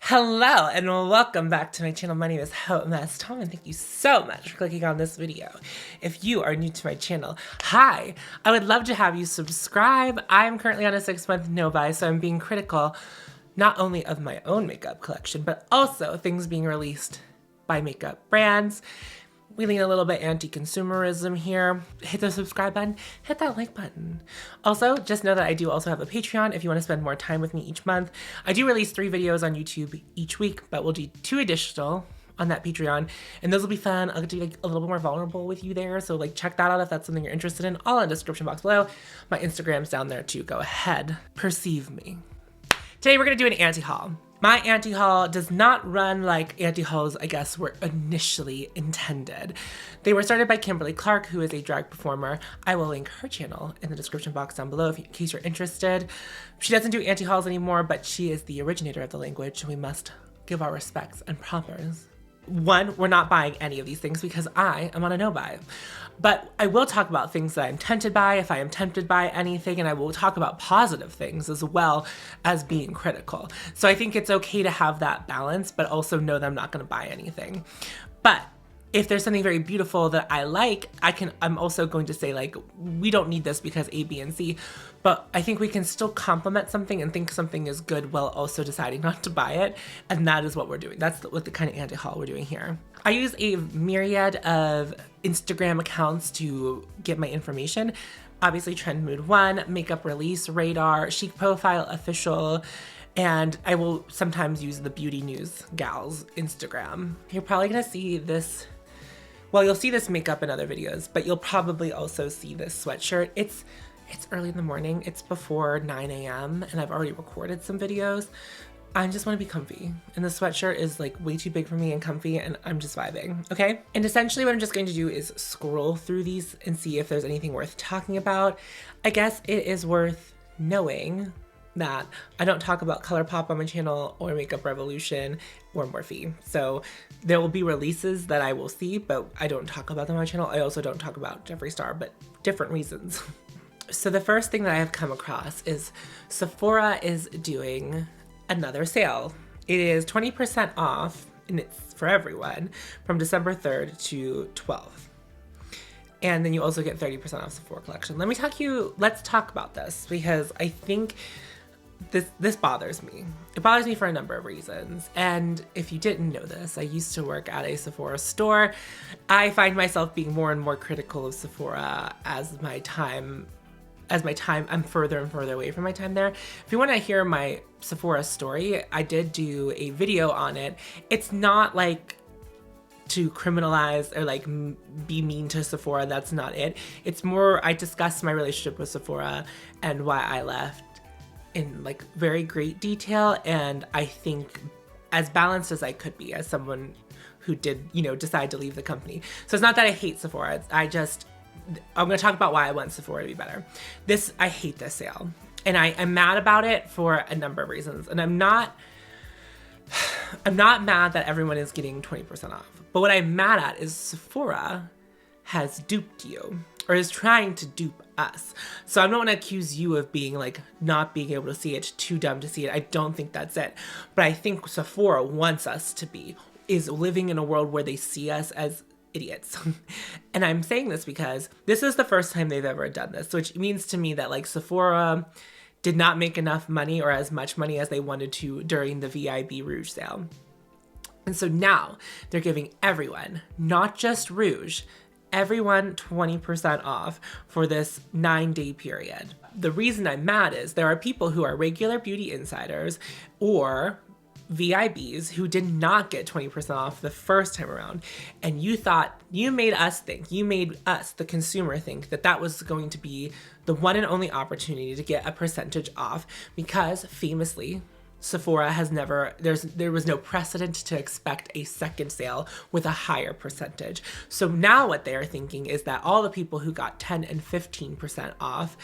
Hello and welcome back to my channel. My name is Hot Mess Tom and thank you so much for clicking on this video. If you are new to my channel, hi! I would love to have you subscribe. I'm currently on a 6-month no-buy, so I'm being critical not only of my own makeup collection, but also things being released by makeup brands. We lean a little bit anti-consumerism here. Hit the subscribe button, hit that like button. Also, just know that I do also have a Patreon if you want to spend more time with me each month. I do release 3 videos on YouTube each week, but we'll do 2 additional on that Patreon, and those will be fun. I'll do like a little bit more vulnerable with you there, so like check that out if that's something you're interested in. All in the description box below. My Instagram's down there too. Go ahead, perceive me. Today we're gonna do an anti-haul. My anti-haul does not run like anti-hauls, I guess, were initially intended. They were started by Kimberly Clark, who is a drag performer. I will link her channel in the description box down below in case you're interested. She doesn't do anti-hauls anymore, but she is the originator of the language, and we must give our respects and propers. One, we're not buying any of these things because I am on a no-buy. But I will talk about things that I'm tempted by if I am tempted by anything, and I will talk about positive things as well as being critical. So I think it's okay to have that balance, but also know that I'm not gonna buy anything. But if there's something very beautiful that I like, I'm also going to say like, we don't need this because A, B, and C, but I think we can still compliment something and think something is good while also deciding not to buy it. And that is what we're doing. That's what the kind of anti-haul we're doing here. I use a myriad of Instagram accounts to get my information. Obviously Trend Mood 1, Makeup Release, Radar, Chic Profile Official, and I will sometimes use the Beauty News Gals Instagram. You're probably gonna see this, well, you'll see this makeup in other videos, but you'll probably also see this sweatshirt. It's early in the morning, it's before 9 a.m. and I've already recorded some videos. I just want to be comfy, and the sweatshirt is like way too big for me and comfy, and I'm just vibing, okay? And essentially what I'm just going to do is scroll through these and see if there's anything worth talking about. I guess it is worth knowing that I don't talk about ColourPop on my channel or Makeup Revolution or Morphe. So there will be releases that I will see, but I don't talk about them on my channel. I also don't talk about Jeffree Star, but different reasons. So the first thing that I have come across is Sephora is doing another sale. It is 20% off, and it's for everyone, from December 3rd to 12th. And then you also get 30% off Sephora collection. Let's talk about this, because I think this bothers me. It bothers me for a number of reasons. And if you didn't know this, I used to work at a Sephora store. I find myself being more and more critical of Sephora as I'm further and further away from my time there. If you want to hear my Sephora story, I did do a video on it. It's not like to criminalize or like be mean to Sephora. That's not it. It's more, I discussed my relationship with Sephora and why I left in like very great detail, and I think as balanced as I could be as someone who did, decide to leave the company. So it's not that I hate Sephora. I'm going to talk about why I want Sephora to be better. I hate this sale, and I'm mad about it for a number of reasons. And I'm not mad that everyone is getting 20% off. But what I'm mad at is Sephora has duped you, or is trying to dupe us. So I don't want to accuse you of being like not being able to see it, too dumb to see it. I don't think that's it. But I think Sephora wants us to is living in a world where they see us as idiots. And I'm saying this because this is the first time they've ever done this, which means to me that like Sephora did not make enough money or as much money as they wanted to during the VIB Rouge sale. And so now they're giving everyone, not just Rouge, everyone 20% off for this 9-day period. The reason I'm mad is there are people who are regular beauty insiders or VIBs who did not get 20% off the first time around. And you made us, the consumer, think that that was going to be the one and only opportunity to get a percentage off, because famously, Sephora has there was no precedent to expect a second sale with a higher percentage. So now what they are thinking is that all the people who got 10 and 15% off,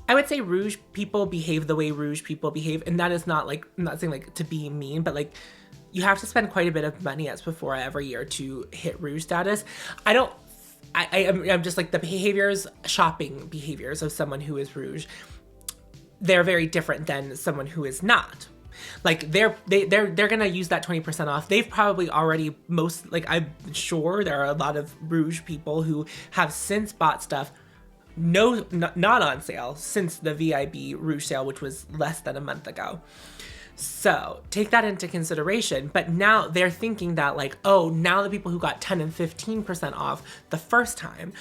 I would say Rouge people behave the way Rouge people behave. And that is not like, I'm not saying like to be mean, but like you have to spend quite a bit of money at Sephora every year to hit Rouge status. I'm just like the shopping behaviors of someone who is Rouge, they're very different than someone who is not. Like they're gonna use that 20% off. They've probably already I'm sure there are a lot of Rouge people who have since bought stuff not on sale since the VIB Rouge sale, which was less than a month ago. So take that into consideration. But now they're thinking that like, oh, now the people who got 10 and 15% off the first time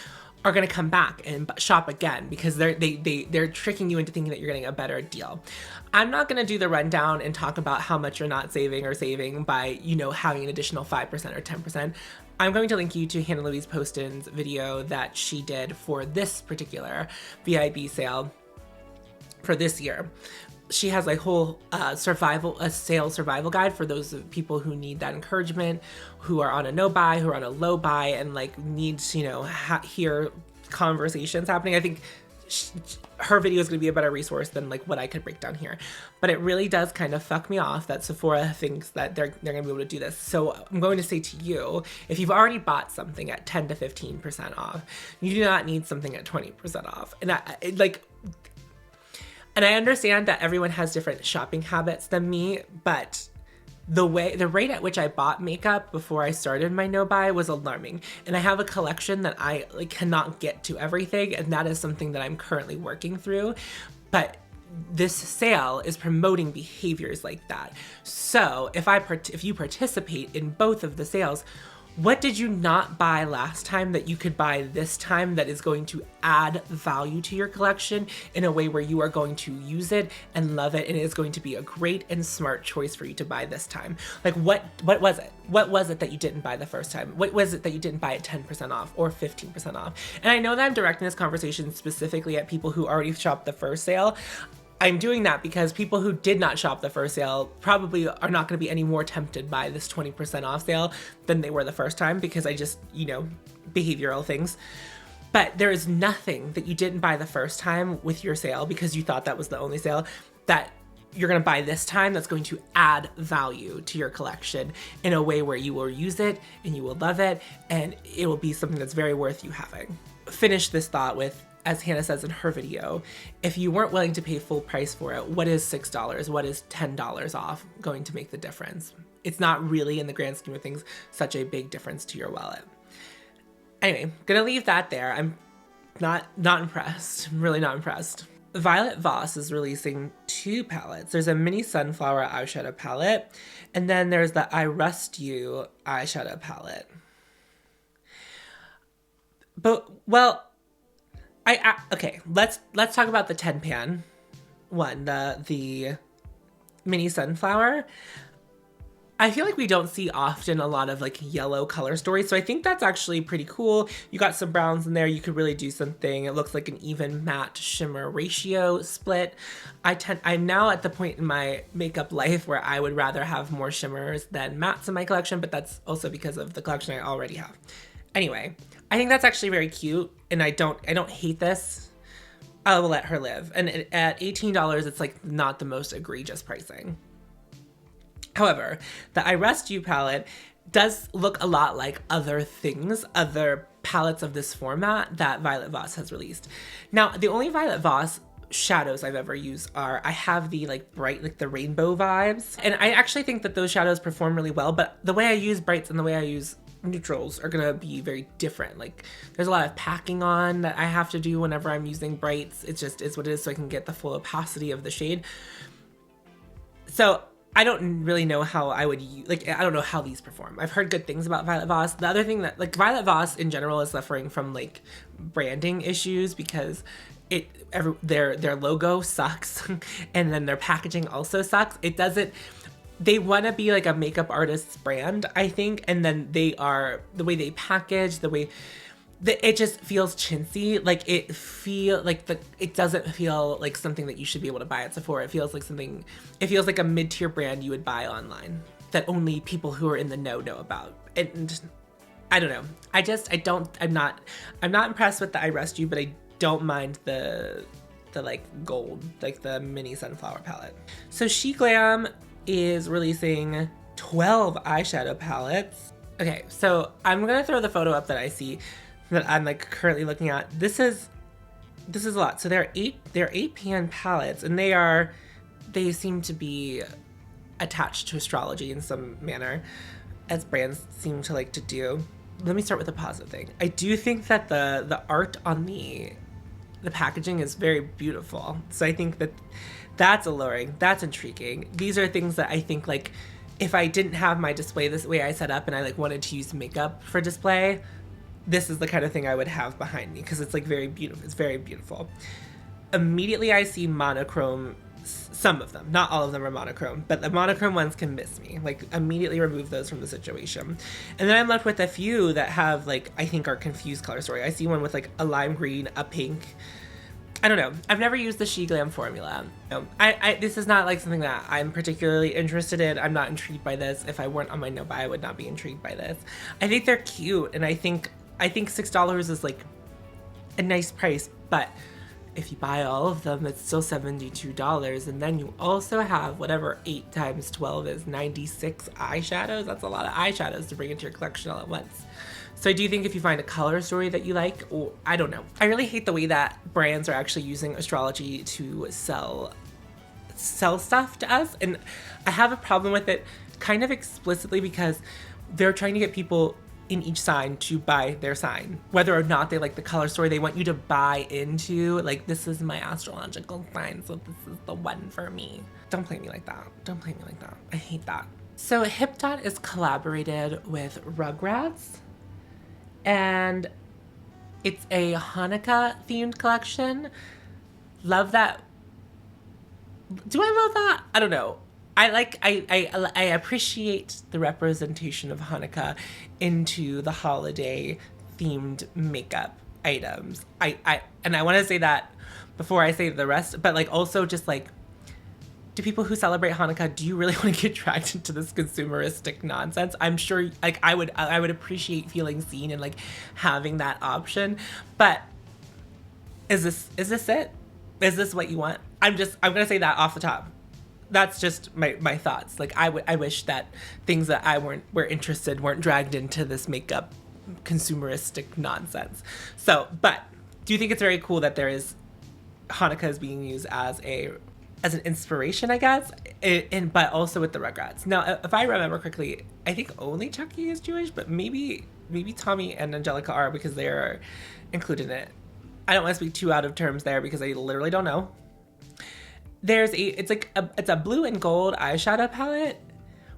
are going to come back and shop again because they're tricking you into thinking that you're getting a better deal. I'm not going to do the rundown and talk about how much you're not saving or saving by, you know, having an additional 5% or 10%. I'm going to link you to Hannah Louise Poston's video that she did for this particular VIB sale for this year. She has a whole sales survival guide for those people who need that encouragement, who are on a no buy, who are on a low buy, and like need to, you know, hear conversations happening. I think her video is going to be a better resource than like what I could break down here. But it really does kind of fuck me off that Sephora thinks that they're going to be able to do this. So I'm going to say to you, if you've already bought something at 10 to 15% off, you do not need something at 20% off. And I understand that everyone has different shopping habits than me, but the rate at which I bought makeup before I started my no buy was alarming. And I have a collection that I like cannot get to everything, and that is something that I'm currently working through. But this sale is promoting behaviors like that. So if you participate in both of the sales, what did you not buy last time that you could buy this time that is going to add value to your collection in a way where you are going to use it and love it, and it is going to be a great and smart choice for you to buy this time? Like what was it? What was it that you didn't buy the first time? What was it that you didn't buy at 10% off or 15% off? And I know that I'm directing this conversation specifically at people who already shopped the first sale. I'm doing that because people who did not shop the first sale probably are not going to be any more tempted by this 20% off sale than they were the first time, because I just, you know, behavioral things. But there is nothing that you didn't buy the first time with your sale because you thought that was the only sale that you're going to buy this time that's going to add value to your collection in a way where you will use it and you will love it, and it will be something that's very worth you having. Finish this thought with, as Hannah says in her video, if you weren't willing to pay full price for it, what is $6, what is $10 off going to make the difference? It's not really, in the grand scheme of things, such a big difference to your wallet. Anyway, gonna leave that there. I'm not impressed. I'm really not impressed. Violet Voss is releasing 2 palettes. There's a mini sunflower eyeshadow palette, and then there's the I Rust You eyeshadow palette. But, well, okay, let's talk about the 10 pan one, the mini sunflower. I feel like we don't see often a lot of like yellow color stories, so I think that's actually pretty cool. You got some browns in there, you could really do something. It looks like an even matte shimmer ratio split. I'm now at the point in my makeup life where I would rather have more shimmers than mattes in my collection, but that's also because of the collection I already have. Anyway, I think that's actually very cute, and I don't hate this. I will let her live. And at $18, it's like not the most egregious pricing. However, the I Rust You palette does look a lot like other palettes of this format that Violet Voss has released. Now, the only Violet Voss shadows I've ever used are, I have the like bright, like the rainbow vibes, and I actually think that those shadows perform really well, but the way I use brights and the way I use neutrals are gonna be very different. Like there's a lot of packing on that I have to do whenever I'm using brights. It just is what it is, so I can get the full opacity of the shade. So I don't really know how I would use, like, I don't know how these perform. I've heard good things about Violet Voss. The other thing that, like, Violet Voss in general is suffering from like branding issues because their logo sucks and then their packaging also sucks. They want to be like a makeup artist's brand, I think, and then the way they package, it just feels chintzy. Like it doesn't feel like something that you should be able to buy at Sephora. It feels like a mid-tier brand you would buy online that only people who are in the know about. And I don't know. I'm not impressed with the I Rust You, but I don't mind the like gold, like the mini sunflower palette. So Sheglam is releasing 12 eyeshadow palettes. Okay, so I'm gonna throw the photo up that I see that I'm like currently looking at. This is a lot. So they're 8 pan palettes, and they seem to be attached to astrology in some manner, as brands seem to like to do. Let me start with a positive thing. I do think that the art on the packaging is very beautiful. So I think that that's alluring, that's intriguing. These are things that I think, like, if I didn't have my display this way I set up and I like wanted to use makeup for display, this is the kind of thing I would have behind me, because it's like very beautiful. It's very beautiful. Immediately I see monochrome, some of them, not all of them are monochrome, but the monochrome ones can miss me. Like, immediately remove those from the situation. And then I'm left with a few that have, like, I think are confused color story. I see one with like a lime green, a pink. I don't know. I've never used the Sheglam formula. This is not like something that I'm particularly interested in. I'm not intrigued by this. If I weren't on my no buy, I would not be intrigued by this. I think they're cute, and I think $6 is like a nice price, but if you buy all of them, it's still $72, and then you also have whatever 8 times 12 is, 96 eyeshadows. That's a lot of eyeshadows to bring into your collection all at once. So I do think if you find a color story that you like, or I don't know. I really hate the way that brands are actually using astrology to sell stuff to us, and I have a problem with it kind of explicitly because they're trying to get people in each sign to buy their sign. Whether or not they like the color story, they want you to buy into, like, this is my astrological sign, so this is the one for me. Don't play me like that. Don't play me like that. I hate that. So Hipdot is collaborated with Rugrats, and it's a Hanukkah themed collection. Love that. Do I love that? I don't know. I appreciate the representation of Hanukkah into the holiday themed makeup items. And I want to say that before I say the rest, but like also just like, do people who celebrate Hanukkah, do you really want to get dragged into this consumeristic nonsense? I'm sure, like, I would appreciate feeling seen and like having that option, but is this it? Is this what you want? I'm gonna say that off the top. That's just my thoughts. Like, I wish that things that I were interested weren't dragged into this makeup consumeristic nonsense. So, but do you think it's very cool that there is Hanukkah is being used as an inspiration, I guess, but also with the Rugrats. Now, if I remember correctly, I think only Chucky is Jewish, but maybe Tommy and Angelica are, because they are included in it. I don't want to speak too out of terms there because I literally don't know. It's a blue and gold eyeshadow palette,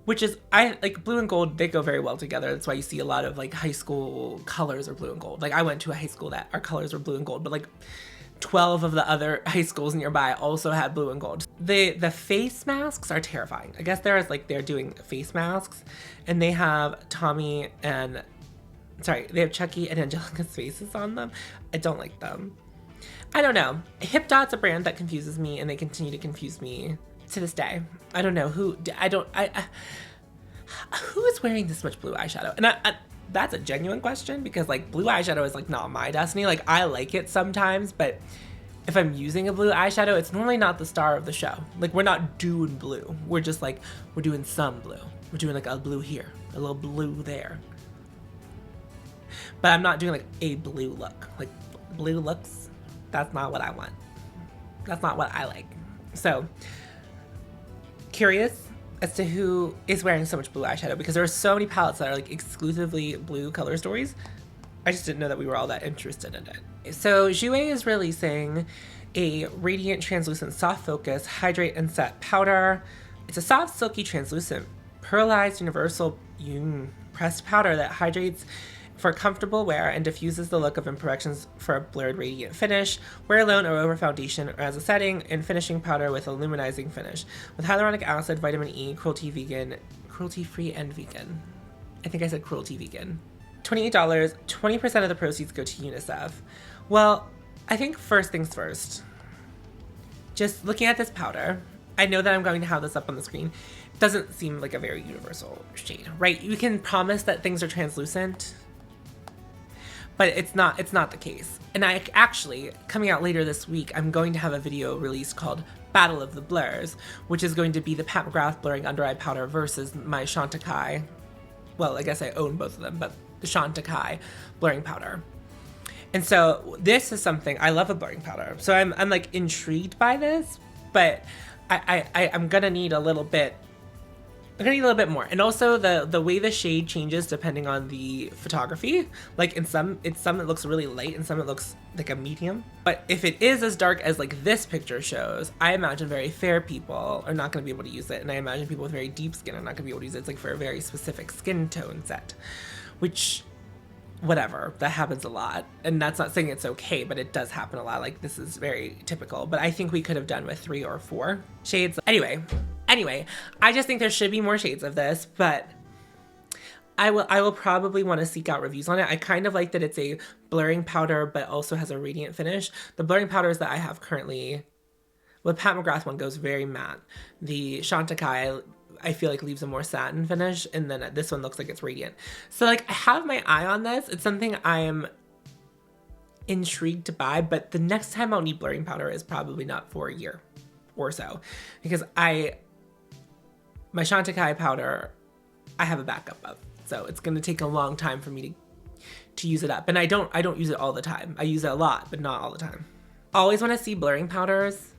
which is, I like blue and gold, they go very well together. That's why you see a lot of like high school colors are blue and gold. Like, I went to a high school that our colors were blue and gold, but like 12 of the other high schools nearby also had blue and gold. The face masks are terrifying. I guess they're doing face masks, and they have they have Chucky and Angelica's faces on them. I don't like them. I don't know. Hipdot's a brand that confuses me, and they continue to confuse me to this day. I don't know who is wearing this much blue eyeshadow? And that's a genuine question, because like blue eyeshadow is like not my destiny. Like, I like it sometimes, but if I'm using a blue eyeshadow, it's normally not the star of the show. Like, we're not doing blue. We're just like, we're doing some blue. We're doing like a blue here, a little blue there. But I'm not doing like a blue look. Like, blue looks, that's not what I want. That's not what I like. So, curious as to who is wearing so much blue eyeshadow, because there are so many palettes that are like exclusively blue color stories. I just didn't know that we were all that interested in it. So Jouer is releasing a Radiant Translucent Soft Focus Hydrate and Set Powder. It's a soft, silky, translucent, pearlized, universal pressed powder that hydrates for comfortable wear and diffuses the look of imperfections for a blurred, radiant finish. Wear alone or over foundation or as a setting, and finishing powder with a luminizing finish. With hyaluronic acid, vitamin E, cruelty-free and vegan. I think I said cruelty vegan. $28, 20% of the proceeds go to UNICEF. Well, I think first things first. Just looking at this powder, I know that I'm going to have this up on the screen. It doesn't seem like a very universal shade, right? You can promise that things are translucent, but it's not the case. And I actually, coming out later this week, I'm going to have a video released called Battle of the Blurs, which is going to be the Pat McGrath blurring under eye powder versus my Chantecaille. Well, I guess I own both of them, but the Chantecaille blurring powder. And so this is something, I love a blurring powder. So I'm like intrigued by this, but I'm gonna need a little bit I'm gonna need a little bit more. And also the way the shade changes depending on the photography. Like in some it looks really light and some it looks like a medium. But if it is as dark as like this picture shows, I imagine very fair people are not gonna be able to use it. And I imagine people with very deep skin are not gonna be able to use it. It's like for a very specific skin tone set, which, whatever, that happens a lot. And that's not saying it's okay, but it does happen a lot. Like this is very typical, but I think we could have done with 3 or 4 shades. Anyway, I just think there should be more shades of this, but I will probably want to seek out reviews on it. I kind of like that it's a blurring powder, but also has a radiant finish. The blurring powders that I have currently, well, the Pat McGrath one goes very matte. The Chantecaille, I feel like leaves a more satin finish, and then this one looks like it's radiant. So like I have my eye on this. It's something I am intrigued to buy, but the next time I'll need blurring powder is probably not for a year or so, because my Chantecaille powder, I have a backup of. So it's gonna take a long time for me to use it up. And I don't use it all the time. I use it a lot, but not all the time. Always wanna see blurring powders.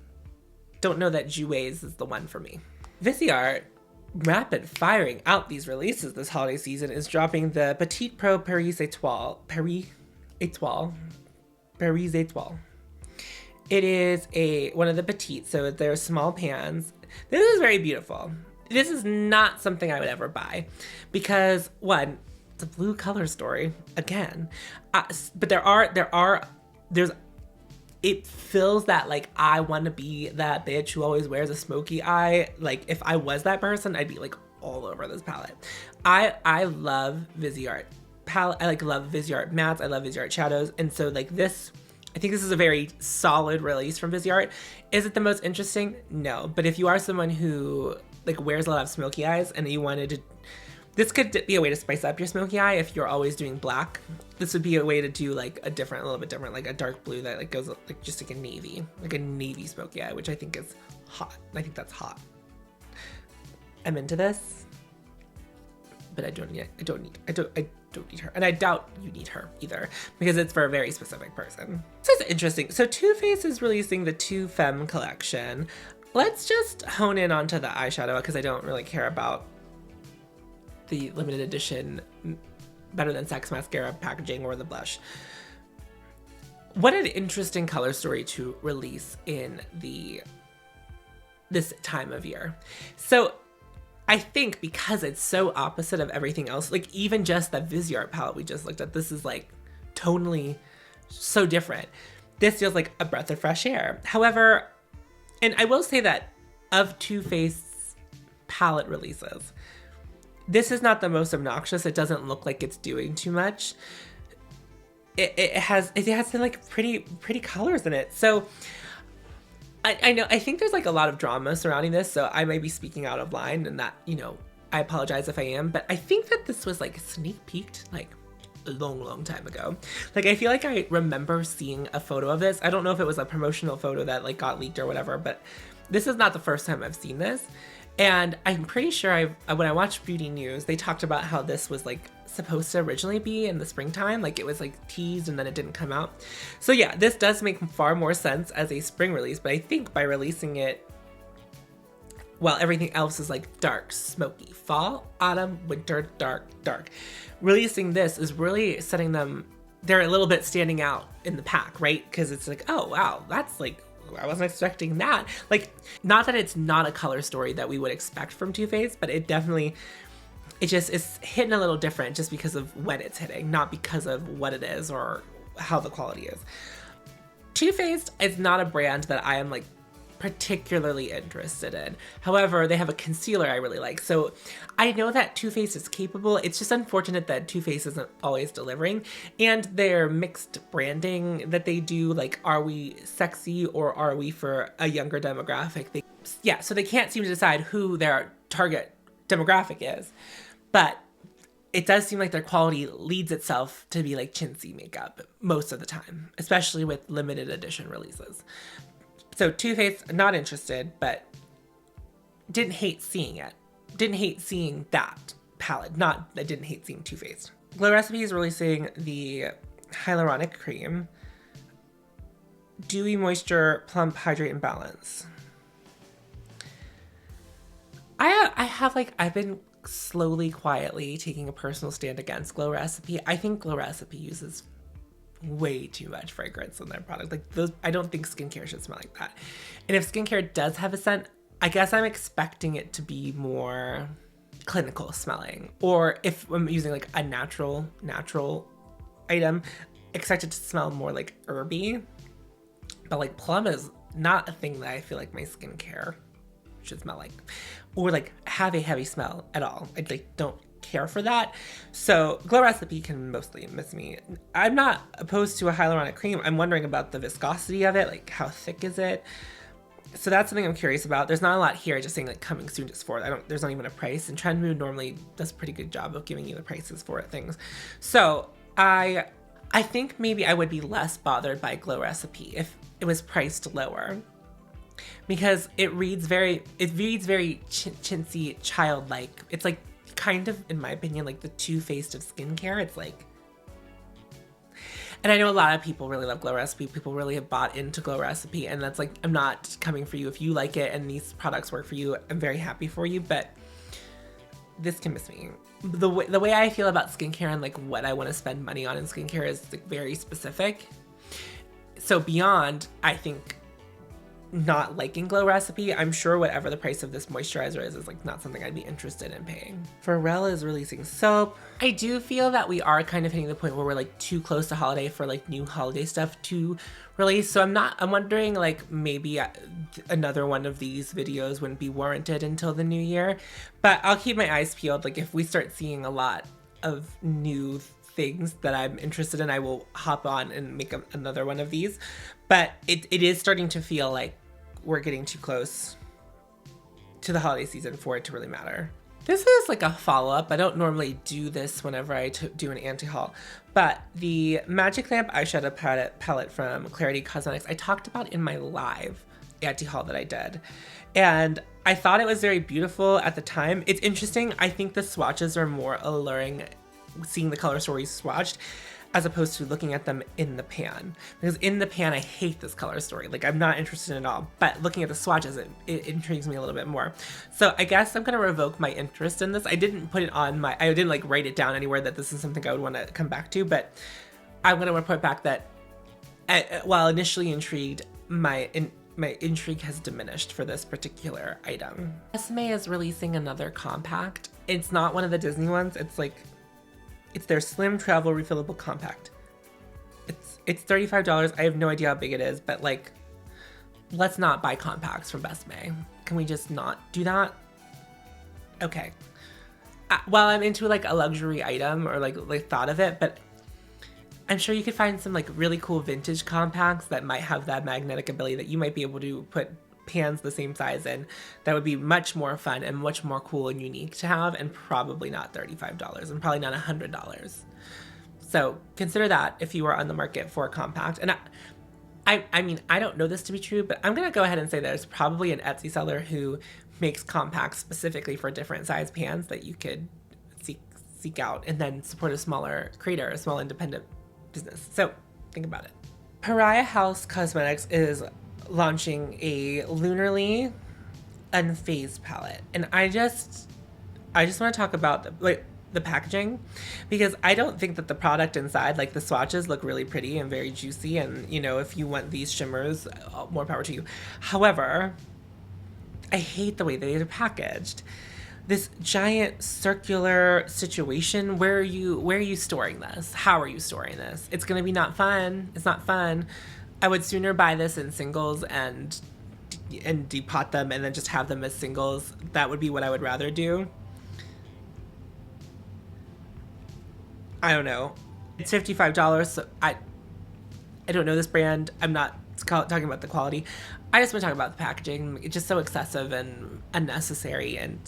Don't know that Jouer is the one for me. Viseart, rapid firing out these releases this holiday season, is dropping the Petit Pro Paris Étoile. It is one of the Petits, so they're small pans. This is very beautiful. This is not something I would ever buy because, one, it's a blue color story again, but it fills that, like, I want to be that bitch who always wears a smoky eye. Like, if I was that person, I'd be like all over this palette. I love Viseart palette. I love Viseart mattes. I love Viseart shadows. And so like this, I think this is a very solid release from Viseart. Is it the most interesting? No. But if you are someone who like wears a lot of smoky eyes and you wanted to, this could be a way to spice up your smoky eye. If you're always doing black, this would be a way to do like a little bit different, like a dark blue that like goes like just like a navy smoky eye, which I think is hot. I think that's hot. I'm into this, but I don't need her, and I doubt you need her either because it's for a very specific person. This is interesting. So Too Faced is releasing the Too Femme collection. Let's just hone in onto the eyeshadow because I don't really care about the limited edition Better Than Sex mascara packaging or the blush. What an interesting color story to release in this time of year. So I think because it's so opposite of everything else, like even just that Viseart palette we just looked at, this is like tonally so different. This feels like a breath of fresh air. However, and I will say that of Too Faced's palette releases, this is not the most obnoxious. It doesn't look like it's doing too much. It has some like pretty colors in it. So I think there's like a lot of drama surrounding this, so I might be speaking out of line, and that, you know, I apologize if I am, but I think that this was like sneak peeked like a long time ago. Like I feel like I remember seeing a photo of this. I don't know if it was a promotional photo that like got leaked or whatever, but this is not the first time I've seen this. And I'm pretty sure when I watched Beauty News, they talked about how this was like supposed to originally be in the springtime. Like it was like teased and then it didn't come out. So yeah, this does make far more sense as a spring release, but I think by releasing it while everything else is like dark, smoky, fall, autumn, winter, dark, releasing this is really setting them, they're a little bit standing out in the pack, right? Because it's like, oh wow, that's like, I wasn't expecting that. Like, not that it's not a color story that we would expect from Too Faced, but it definitely, it's hitting a little different just because of when it's hitting, not because of what it is or how the quality is. Too Faced is not a brand that I am like particularly interested in. However, they have a concealer I really like. So I know that Too Faced is capable. It's just unfortunate that Too Faced isn't always delivering, and their mixed branding that they do, like, are we sexy or are we for a younger demographic? So they can't seem to decide who their target demographic is, but it does seem like their quality leads itself to be like chintzy makeup most of the time, especially with limited edition releases. So Too Faced, not interested, but didn't hate seeing it. Didn't hate seeing that palette. I didn't hate seeing Too Faced. Glow Recipe is releasing the Hyaluronic Cream. Dewy Moisture Plump Hydrate and Balance. I have like, I've been slowly, quietly taking a personal stand against Glow Recipe. I think Glow Recipe uses way too much fragrance in their product. Like those, I don't think skincare should smell like that. And if skincare does have a scent, I guess I'm expecting it to be more clinical smelling. Or if I'm using like a natural item, expect it to smell more like herby. But like Plum is not a thing that I feel like my skincare should smell like, or like have a heavy smell at all. I like don't care for that. So Glow Recipe can mostly miss me. I'm not opposed to a hyaluronic cream. I'm wondering about the viscosity of it, like how thick is it? So that's something I'm curious about. There's not a lot here, just saying like coming soon to Sephora. There's not even a price, and Trendmood normally does a pretty good job of giving you the prices for things. So I think maybe I would be less bothered by Glow Recipe if it was priced lower, because it reads very chintzy, childlike. It's like kind of, in my opinion, like the Too Faced of skincare. It's like, and I know a lot of people really love Glow Recipe. People really have bought into Glow Recipe, and that's like, I'm not coming for you. If you like it and these products work for you, I'm very happy for you, but this can miss me. The way I feel about skincare and like what I want to spend money on in skincare is like very specific. So beyond, I think, not liking Glow Recipe, I'm sure whatever the price of this moisturizer is like not something I'd be interested in paying. Pharrell is releasing soap. I do feel that we are kind of hitting the point where we're like too close to holiday for like new holiday stuff to release. So I'm wondering like maybe another one of these videos wouldn't be warranted until the new year, but I'll keep my eyes peeled. Like if we start seeing a lot of new things that I'm interested in, I will hop on and make another one of these. But it is starting to feel like we're getting too close to the holiday season for it to really matter. This is like a follow-up. I don't normally do this whenever I do an anti-haul, but the Magic Lamp eyeshadow palette from Klarity Kosmetics, I talked about in my live anti-haul that I did. And I thought it was very beautiful at the time. It's interesting. I think the swatches are more alluring, seeing the color stories swatched, as opposed to looking at them in the pan. Because in the pan, I hate this color story. Like, I'm not interested at all. But looking at the swatches, it intrigues me a little bit more. So I guess I'm gonna revoke my interest in this. I didn't put it on I didn't like write it down anywhere that this is something I would wanna come back to, but I'm gonna report back that while initially intrigued, my intrigue has diminished for this particular item. Besame is releasing another compact. It's not one of the Disney ones. It's their Slim Travel Refillable Compact. It's $35. I have no idea how big it is, but like, let's not buy compacts from Besame. Can we just not do that? Okay. Well, I'm into like a luxury item or like thought of it, but I'm sure you could find some like really cool vintage compacts that might have that magnetic ability that you might be able to put pans the same size in. That would be much more fun and much more cool and unique to have, and probably not $35 and probably not $100. So consider that if you are on the market for a compact. And I mean, I don't know this to be true, but I'm gonna go ahead and say there's probably an Etsy seller who makes compacts specifically for different size pans that you could seek out and then support a smaller creator, a small independent business. So think about it. Pariah House Cosmetics is launching a Lunarly Unphased palette, and I just want to talk about the packaging, because I don't think that the product inside, like the swatches, look really pretty and very juicy, and you know, if you want these shimmers, more power to you. However, I hate the way they are packaged. This giant circular situation. Where are you storing this? How are you storing this? It's gonna be not fun. It's not fun. I would sooner buy this in singles and depot them and then just have them as singles. That would be what I would rather do. I don't know. It's $55, so I don't know this brand. I'm not talking about the quality. I just want to talk about the packaging. It's just so excessive and unnecessary and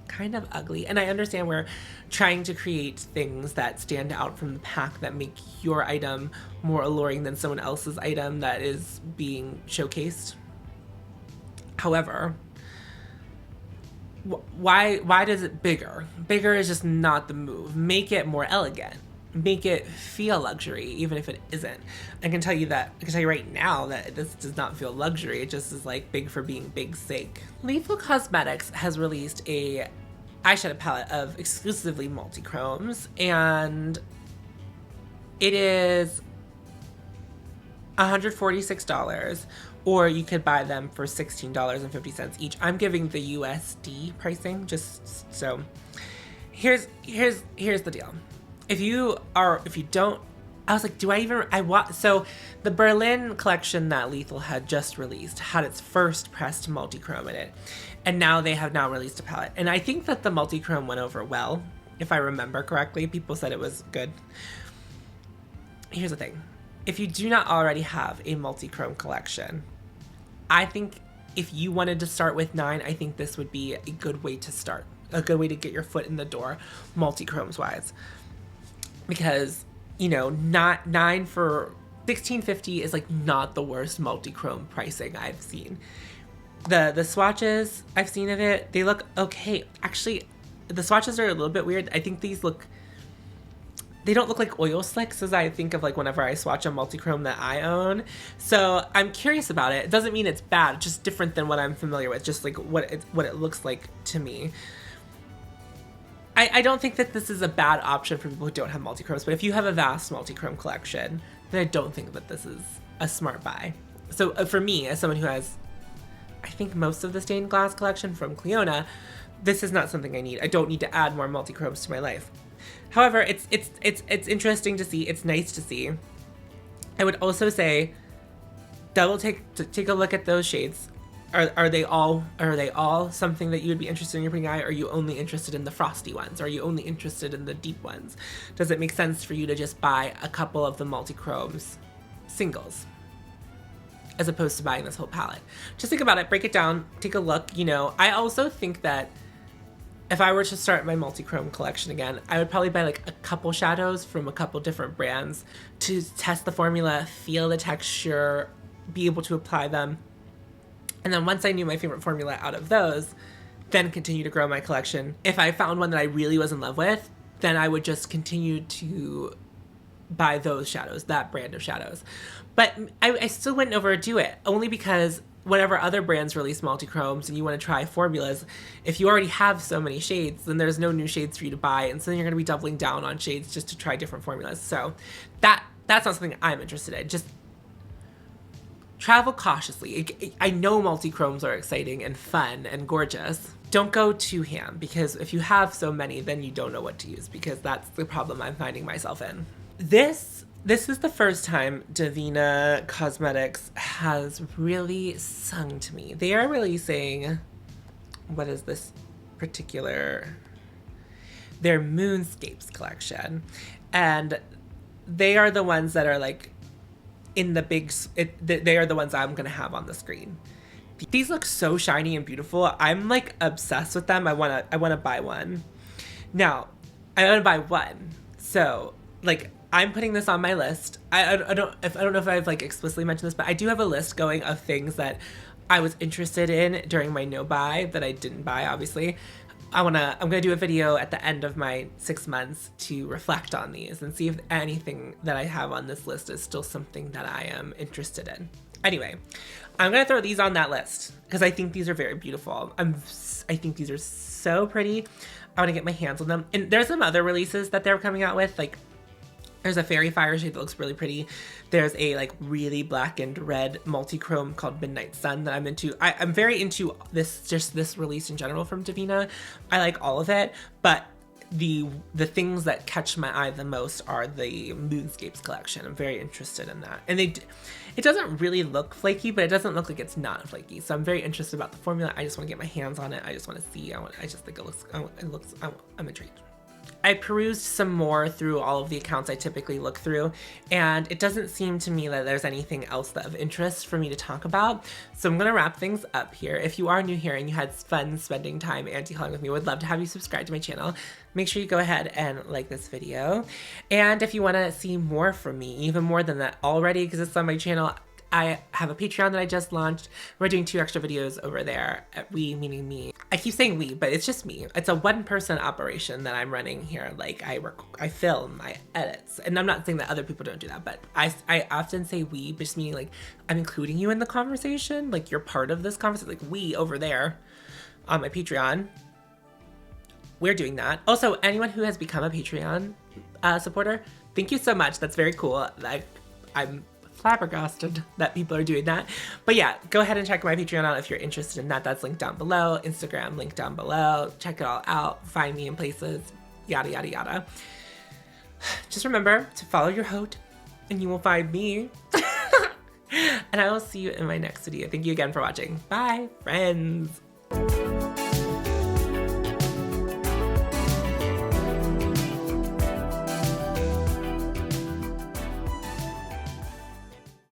kind of ugly. And I understand we're trying to create things that stand out from the pack that make your item more alluring than someone else's item that is being showcased. However, why does it bigger? Bigger is just not the move. Make it more elegant. make it feel luxury, even if it isn't. I can tell you right now that this does not feel luxury. It just is like big for being big's sake. Lethal Cosmetics has released a eyeshadow palette of exclusively multi-chromes, and it is $146, or you could buy them for $16.50 each. I'm giving the USD pricing just so. Here's the deal. If you don't, I was like, so the Berlin collection that Lethal had just released had its first pressed multi-chrome in it. And now they have now released a palette. And I think that the multi-chrome went over well, if I remember correctly. People said it was good. Here's the thing. If you do not already have a multi-chrome collection, I think if you wanted to start with 9, I think this would be a good way to start. A good way to get your foot in the door, multi-chromes wise. Because, you know, not 9 for $16.50 is like not the worst multi-chrome pricing I've seen. The swatches I've seen of it, they look okay. Actually, the swatches are a little bit weird. I think they don't look like oil slicks as I think of like whenever I swatch a multi-chrome that I own. So I'm curious about it. It doesn't mean it's bad, it's just different than what I'm familiar with, just like what it looks like to me. I don't think that this is a bad option for people who don't have multi-chromes, but if you have a vast multi-chrome collection, then I don't think that this is a smart buy. So for me, as someone who has, I think, most of the stained glass collection from Clionadh, this is not something I need. I don't need to add more multi-chromes to my life. However, it's interesting to see. It's nice to see. I would also say, take a look at those shades. Are they all something that you would be interested in your putting eye? Or are you only interested in the frosty ones? Or are you only interested in the deep ones? Does it make sense for you to just buy a couple of the multi-chromes singles, as opposed to buying this whole palette? Just think about it, break it down, take a look. You know, I also think that if I were to start my multi-chrome collection again, I would probably buy like a couple shadows from a couple different brands to test the formula, feel the texture, be able to apply them. And then once I knew my favorite formula out of those, then continue to grow my collection. If I found one that I really was in love with, then I would just continue to buy those shadows, that brand of shadows. But I still wouldn't overdo it, only because whenever other brands release multi-chromes and you want to try formulas, if you already have so many shades, then there's no new shades for you to buy, and so then you're going to be doubling down on shades just to try different formulas. So that's not something I'm interested in. Just travel cautiously. I know multi-chromes are exciting and fun and gorgeous. Don't go too ham, because if you have so many, then you don't know what to use, because that's the problem I'm finding myself in. This is the first time Devinah Cosmetics has really sung to me. They are releasing, what is this particular, their Moonscapes collection. And they are the ones that are like in the big, they are the ones I'm gonna have on the screen. These look so shiny and beautiful. I'm like obsessed with them. I wanna buy one. Now, I wanna buy one. So like, I'm putting this on my list. I don't know if I've like explicitly mentioned this, but I do have a list going of things that I was interested in during my no buy that I didn't buy, obviously. I'm gonna do a video at the end of my 6 months to reflect on these and see if anything that I have on this list is still something that I am interested in. Anyway, I'm gonna throw these on that list because I think these are very beautiful. I think these are so pretty. I wanna get my hands on them. And there's some other releases that they're coming out with, like there's a fairy fire shade that looks really pretty. There's a like really blackened red multi-chrome called Midnight Sun that I'm into. I'm very into this release in general from Devinah. I like all of it, but the things that catch my eye the most are the Moonscapes collection. I'm very interested in that. And it doesn't really look flaky, but it doesn't look like it's not flaky. So I'm very interested about the formula. I just want to get my hands on it. I just want to see. I just think I'm intrigued. I perused some more through all of the accounts I typically look through, and it doesn't seem to me that there's anything else of interest for me to talk about. So I'm gonna wrap things up here. If you are new here and you had fun spending time anti-hauling with me, I would love to have you subscribe to my channel. Make sure you go ahead and like this video. And if you wanna see more from me, even more than that already exists on my channel, I have a Patreon that I just launched. We're doing 2 extra videos over there. We, meaning me. I keep saying we, but it's just me. It's a one-person operation that I'm running here. Like, I film, I edit. And I'm not saying that other people don't do that, but I often say we, just meaning like, I'm including you in the conversation. Like, you're part of this conversation. Like, we over there on my Patreon. We're doing that. Also, anyone who has become a Patreon supporter, thank you so much. That's very cool. I'm flabbergasted that people are doing that. But yeah, go ahead and check my Patreon out if you're interested in that. That's linked down below. Instagram linked down below. Check it all out. Find me in places. Yada, yada, yada. Just remember to follow your hote and you will find me. And I will see you in my next video. Thank you again for watching. Bye, friends.